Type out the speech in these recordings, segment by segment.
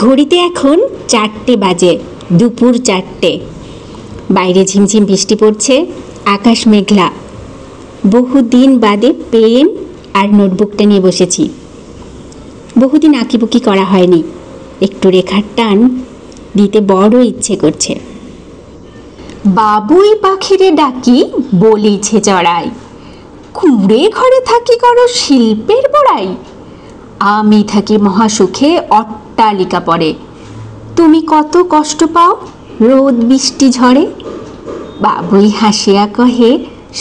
ঘড়িতে এখন 4টে বাজে, দুপুর 4টে। বাইরে ঝিমঝিম বৃষ্টি পড়ছে, আকাশ মেঘলা। বহুদিন বাদে পেন আর নোটবুকটা নিয়ে বসেছি। বহুদিন আঁকিবুকি করা হয়নি, একটু রেখার টান দিতে বড় ইচ্ছে করছে। বাবুই পাখিরে ডাকি বলিছে চড়াই, কুঁড়ে ঘরে থাকি করো শিল্পের বড়াই। আমি থাকি মহাসুখে অট্টালিকা পরে, তুমি কত কষ্ট পাও রোদ বৃষ্টি ঝড়ে। বাবুই হাসিয়া কহে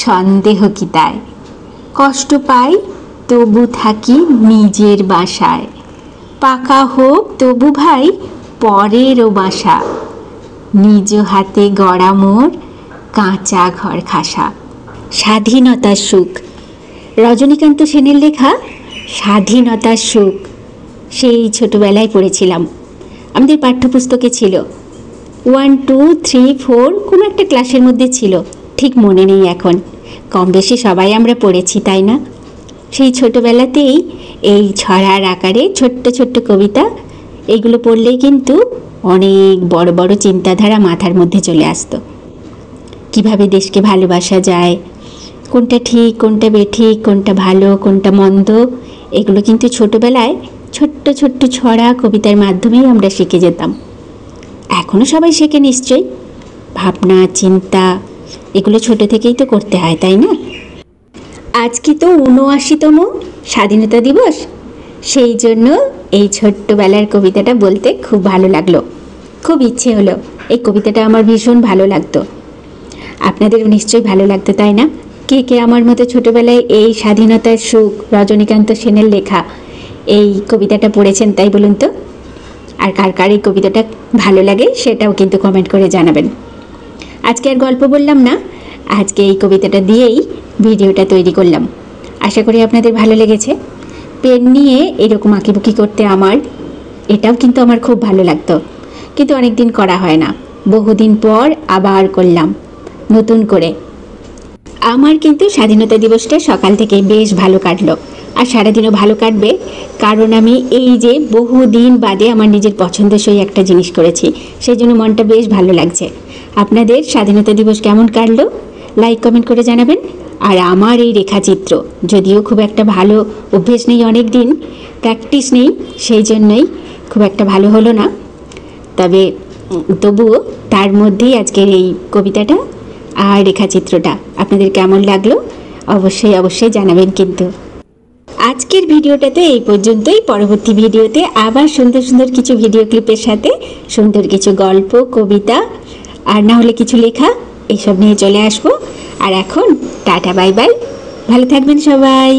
সন্দেহ কি তাই, কষ্ট পাই তবু থাকি নিজের বাসায়। পাকা হোক তবু ভাই পরেরও বাসা, নিজ হাতে গড়া মোর কাঁচা ঘর খাসা। স্বাধীনতার সুখ, রজনীকান্ত সেনের লেখা স্বাধীনতার সুখ। সেই ছোটবেলায় পড়েছিলাম, আমাদের পাঠ্যপুস্তকে ছিল। 1, 2, 3, 4 কোনো একটা ক্লাসের মধ্যে ছিল, ঠিক মনে নেই এখন। কম বেশি সবাই আমরা পড়েছি, তাই না? সেই ছোটবেলাতেই এই ছড়ার আকারে ছোট্ট ছোট্ট কবিতা, এইগুলো পড়লেই কিন্তু অনেক বড় বড় চিন্তাধারা মাথার মধ্যে চলে আসতো। কিভাবে দেশকে ভালোবাসা যায়, কোনটা ঠিক কোনটা বেঠিক, কোনটা ভালো কোনটা মন্দ, এগুলো কিন্তু ছোটবেলায় ছোট্ট ছোট্ট ছড়া কবিতার মাধ্যমেই আমরা শিখে যেতাম। এখনও সবাই শেখে নিশ্চয়ই। ভাবনা চিন্তা এগুলো ছোট থেকেই তো করতে হয়, তাই না? আজকে তো ৭৯তম স্বাধীনতা দিবস, সেই জন্য এই ছোট্টবেলার কবিতাটা বলতে খুব ভালো লাগলো। খুব ইচ্ছে হলো, এই কবিতাটা আমার ভীষণ ভালো লাগতো। আপনাদেরও নিশ্চয়ই ভালো লাগতো, তাই না? কে কে আমার মতো ছোটবেলায় এই স্বাধীনতার সুখ রজনীকান্ত সেনের লেখা এই কবিতাটা পড়েছেন, তাই বলুন তো? আর কার কার এই কবিতাটা ভালো লাগে সেটাও কিন্তু কমেন্ট করে জানাবেন। আজকে আর গল্প বললাম না, আজকে এই কবিতাটা দিয়েই ভিডিওটা তৈরি করলাম। আশা করি আপনাদের ভালো লেগেছে। পেন নিয়ে এরকম আঁকিবুকি করতে এটাও কিন্তু আমার খুব ভালো লাগতো, কিন্তু অনেক দিন করা হয় না। বহুদিন পর আবার করলাম নতুন করে। আমার কিন্তু স্বাধীনতা দিবসটা সকাল থেকে বেশ ভালো কাটলো, আর সারাদিনও ভালো কাটবে, কারণ আমি এই যে বহুদিন বাদে আমার নিজের পছন্দসই একটা জিনিস করেছি, সেই জন্য মনটা বেশ ভালো লাগছে। আপনাদের স্বাধীনতা দিবস কেমন কাটলো লাইক কমেন্ট করে জানাবেন। আর আমার এই রেখাচিত্র, যদিও খুব একটা ভালো অভ্যেস নেই, অনেক দিন প্র্যাকটিস নেই, সেই জন্যই খুব একটা ভালো হলো না, তবে তবুও তার মধ্যেই আজকের এই কবিতাটা আর রেখাচিত্রটা আপনাদের কেমন লাগলো অবশ্যই অবশ্যই জানাবেন। কিন্তু আজকের ভিডিওটা তো এই পর্যন্তই। পরবর্তী ভিডিওতে আবার সুন্দর সুন্দর কিছু ভিডিও ক্লিপের সাথে সুন্দর কিছু গল্প, কবিতা আর না হলে কিছু লেখা এসব নিয়ে চলে আসবো। আর এখন টাটা, বাই বাই, ভালো থাকবেন সবাই।